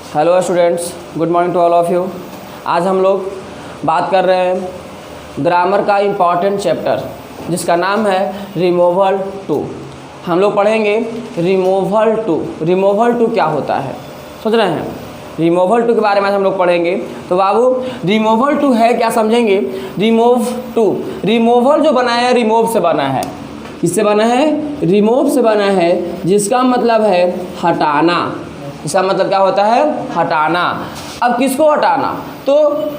Hello students, good morning to all of you. आज हम लोग बात कर रहे हैं ग्रामर का इम्पॉर्टेंट चैप्टर जिसका नाम है रिमूवल टू। हम लोग पढ़ेंगे रिमूवल टू। रिमूवल टू क्या होता है, सोच रहे हैं? रिमूवल टू के बारे में हम लोग पढ़ेंगे। तो बाबू रिमूवल टू है क्या, समझेंगे? रिमूव टू, रिमूवल जो बना है रिमूव से बना है। किससे बना है? रिमूव से बना है, जिसका मतलब है हटाना। इसका मतलब क्या होता है? हटाना। अब किसको हटाना? तो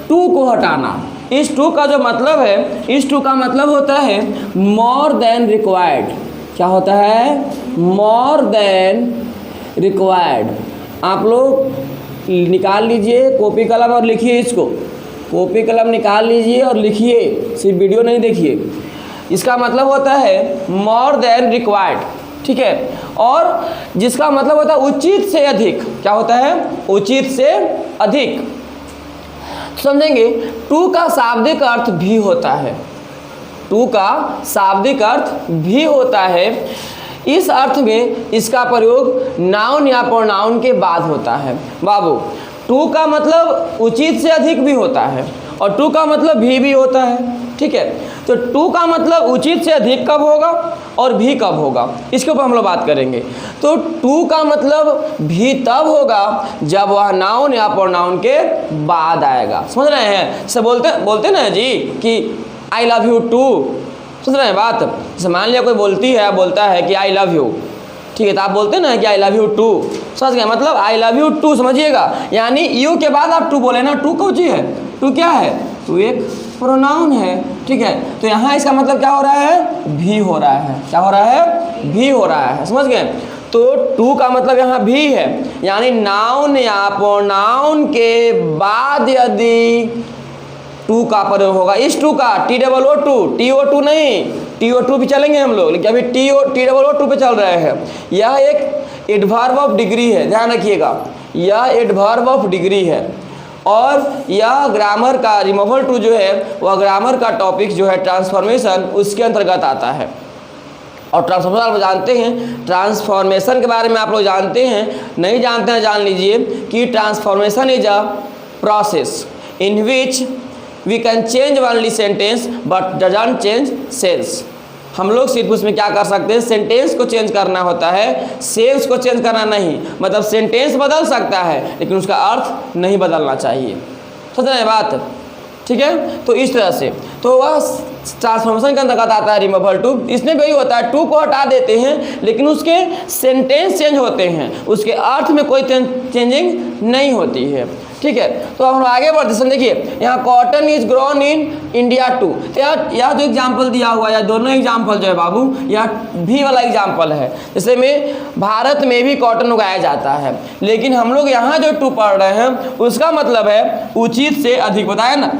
टू को हटाना। इस टू का जो मतलब है, इस टू का मतलब होता है मोर देन रिक्वायर्ड। क्या होता है? More than required. आप लोग निकाल लीजिए कॉपी कलम और लिखिए इसको। कॉपी कलम निकाल लीजिए और लिखिए, सिर्फ वीडियो नहीं देखिए। इसका मतलब होता है मोर देन रिक्वायर्ड, ठीक है। और जिसका मतलब होता है उचित से अधिक। क्या होता है? उचित से अधिक। समझेंगे? टू का शाब्दिक अर्थ भी होता है। टू का शाब्दिक अर्थ भी होता है। इस अर्थ में इसका प्रयोग नाउन या प्रोनाउन के बाद होता है। बाबू टू का मतलब उचित से अधिक भी होता है और टू का मतलब भी होता है, ठीक है। तो टू का मतलब उचित से अधिक कब होगा और भी कब होगा, इसके ऊपर हम लोग बात करेंगे। तो टू का मतलब भी तब होगा जब वह नाउन या प्रोनाउन के बाद आएगा। समझ रहे हैं? से बोलते ना जी कि आई लव यू टू। समझ रहे हैं बात? जैसे मान लिया कोई बोलता है कि आई लव यू, ठीक है, तो आप बोलते ना कि आई लव यू टू। समझ गए? मतलब आई लव यू टू, समझिएगा। यानी यू के बाद आप टू बोले ना। टू कौन चीज़ है? टू क्या है? टू एक प्रोनाउन है, ठीक है। तो यहाँ इसका मतलब क्या हो रहा है? भी हो रहा है। क्या हो रहा है? भी हो रहा है। समझ गए? तो टू का मतलब यहाँ भी है, यानी नाउन या प्रोनाउन के बाद यदि टू का प्रयोग होगा। इस टू का TOO2, TO2 नहीं, TO2 भी चलेंगे हम लोग, लेकिन अभी TOO2 पे चल रहे हैं। यह एक एडवर्ब ऑफ डिग्री है, ध्यान रखिएगा। यह एडवर्ब ऑफ डिग्री है और यह ग्रामर का रिमूवल टू जो है वह ग्रामर का टॉपिक जो है ट्रांसफॉर्मेशन, उसके अंतर्गत आता है। और ट्रांसफॉर्मेशन आप जानते हैं, ट्रांसफॉर्मेशन के बारे में आप लोग जानते हैं, नहीं जानते हैं जान लीजिए कि transformation is a process in which we can change only sentence but doesn't change sense. हम लोग सिर्फ उसमें क्या कर सकते हैं? सेंटेंस को चेंज करना होता है, सेंस को चेंज करना नहीं। मतलब सेंटेंस बदल सकता है लेकिन उसका अर्थ नहीं बदलना चाहिए। समझ रहे हैं बात? ठीक है। तो इस तरह से तो वह ट्रांसफॉर्मेशन के अंतर्गत आता है रिमूवल टू। इसमें भी होता है, टू को हटा देते हैं लेकिन उसके सेंटेंस चेंज होते हैं, उसके अर्थ में कोई चेंजिंग नहीं होती है, ठीक है। तो हम आगे बढ़ते हैं। देखिए यहाँ cotton is grown in India too. यह जो एग्जाम्पल दिया हुआ है, दोनों एग्जाम्पल जो है बाबू, यह भी वाला एग्जाम्पल है। जैसे में भारत में भी कॉटन उगाया जाता है, लेकिन हम लोग यहाँ जो टू पढ़ रहे हैं उसका मतलब है उचित से अधिक। बताया ना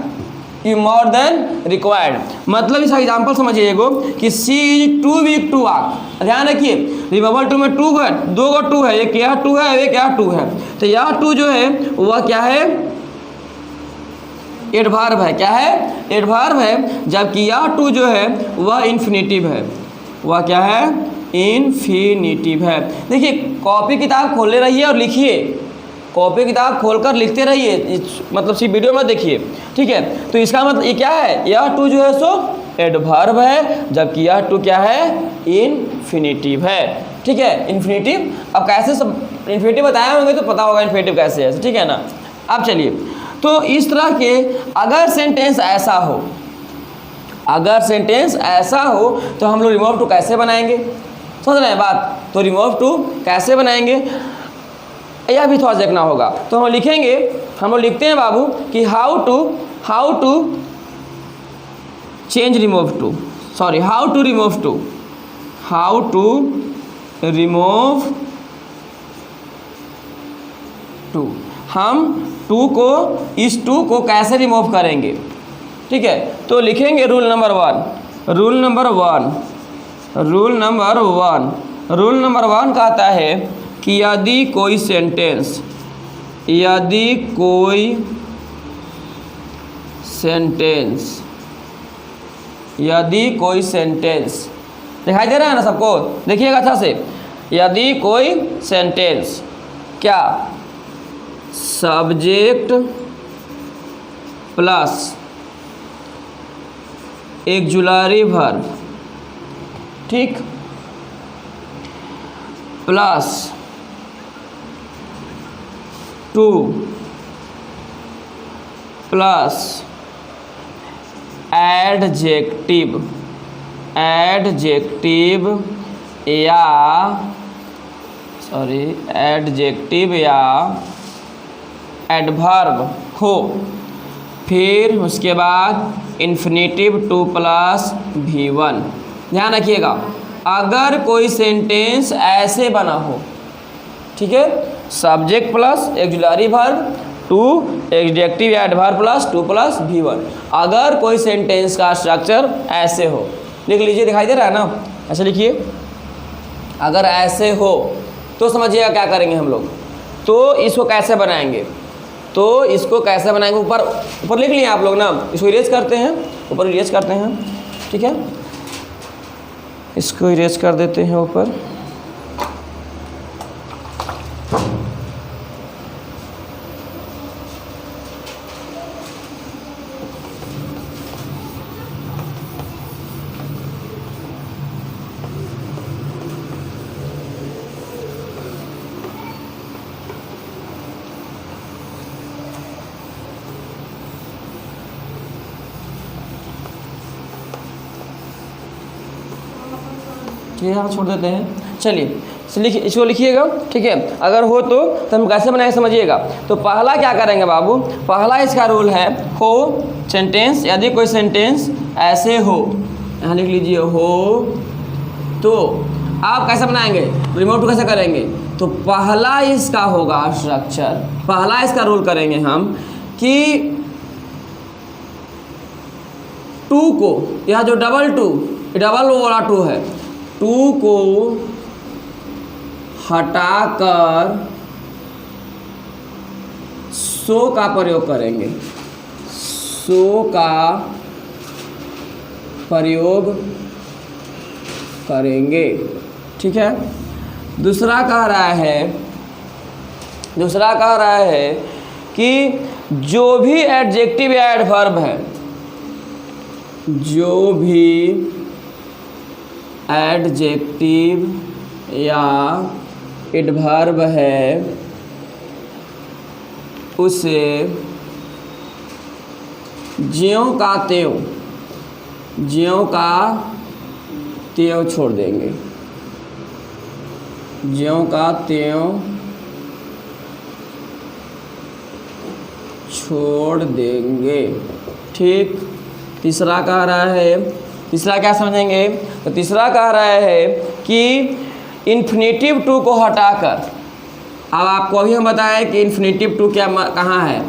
कि मोर देन रिक्वायर्ड। मतलब इसका एग्जाम्पल समझिएगा कि she is too weak to walk. ध्यान रखिए रिमूवल टू में टू है, दो गो टू है, एक यह टू है, एक यह टू है। तो यह टू जो है वह क्या है? एडवर्ब है। क्या है? एडवर्ब है। जबकि यह टू जो है वह इन्फिनिटिव है। वह क्या है? इन्फिनिटिव है। देखिए कॉपी किताब खोले रहिए और लिखिए, कॉपी किताब खोलकर लिखते रहिए, मतलब सिर्फ वीडियो में देखिए, ठीक है। तो इसका मतलब ये क्या है? यह टू जो है सो एडवर्ब है, जबकि यह टू क्या है? इन्फिनिटिव है, ठीक है। इन्फिनिटिव अब कैसे सब इन्फिनिटिव बताए होंगे तो पता होगा इन्फिनिटिव कैसे है, ठीक है ना। अब चलिए, तो इस तरह के अगर सेंटेंस ऐसा हो, अगर सेंटेंस ऐसा हो तो हम लोग रिमूव टू कैसे बनाएंगे? समझ रहे हैं बात? तो रिमूव टू कैसे बनाएंगे यह भी थोड़ा देखना होगा। तो हम लिखेंगे, हम लोग लिखते हैं बाबू कि how to change remove two, sorry how to remove two, how to remove two. हम टू को, इस टू को कैसे रिमूव करेंगे, ठीक है। तो लिखेंगे rule number one. Rule number one कहता है कि यदि कोई सेंटेंस दिखाई दे रहा है ना सबको? देखिएगा अच्छा से। यदि कोई सेंटेंस क्या सब्जेक्ट प्लस एक्जुलरी वर्ब, ठीक, प्लस टू प्लस एडजेक्टिव या एडवर्ब हो। फिर उसके बाद इन्फिनेटिव टू प्लस V1। ध्यान रखिएगा, अगर कोई सेंटेंस ऐसे बना हो, ठीक है, subject plus auxiliary verb to adjective या adverb plus to plus V1, अगर कोई सेंटेंस का स्ट्रक्चर ऐसे हो, लिख लीजिए, दिखाई दे रहा है ना, ऐसे लिखिए। अगर ऐसे हो तो समझिएगा क्या करेंगे हम लोग, तो इसको कैसे बनाएंगे, तो इसको कैसे बनाएंगे, ऊपर लिख लिए आप लोग ना, इसको इरेज करते हैं, ऊपर इरेज करते हैं, ठीक है, इसको इरेज कर देते हैं ऊपर। यहाँ छोड़ देते हैं। चलिए इसको लिखिएगा, ठीक है। अगर हो तो हम कैसे बनाएंगे समझिएगा। तो पहला क्या करेंगे बाबू, पहला इसका रूल है हो सेंटेंस, यदि कोई सेंटेंस ऐसे हो, यहाँ लिख लीजिए हो, तो आप कैसे बनाएंगे, रिमोट कैसे करेंगे, तो पहला इसका होगा स्ट्रक्चर, पहला इसका रूल करेंगे हम कि टू को, यह जो डबल वाला टू है, टू को हटाकर सो का प्रयोग करेंगे, सो का प्रयोग करेंगे, ठीक है। दूसरा कह रहा है कि जो भी एडजेक्टिव या एडवर्ब है, जो भी एडजेक्टिव या एडवर्ब है उसे ज्यों का त्यों छोड़ देंगे, ज्यों का त्यों छोड़ देंगे, ठीक। तीसरा कह रहा है, तीसरा क्या समझेंगे, तो तीसरा कह रहा है कि इन्फिनेटिव टू को हटाकर, अब आपको अभी हम बताएं कि इन्फिनेटिव टू क्या कहाँ है,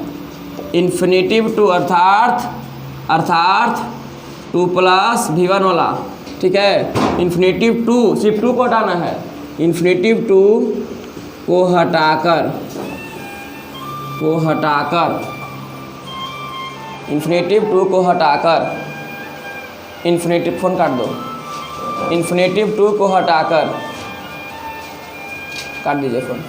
इन्फिनेटिव टू अर्थात टू प्लस V1 वाला, ठीक है। इन्फिनेटिव टू, सिर्फ टू को हटाना है, इन्फिनेटिव टू को हटाकर इन्फिनेटिव टू को हटाकर, इन्फिनेटिव फोन काट दो, इन्फिनेटिव टू को हटाकर, काट दीजिए फोन।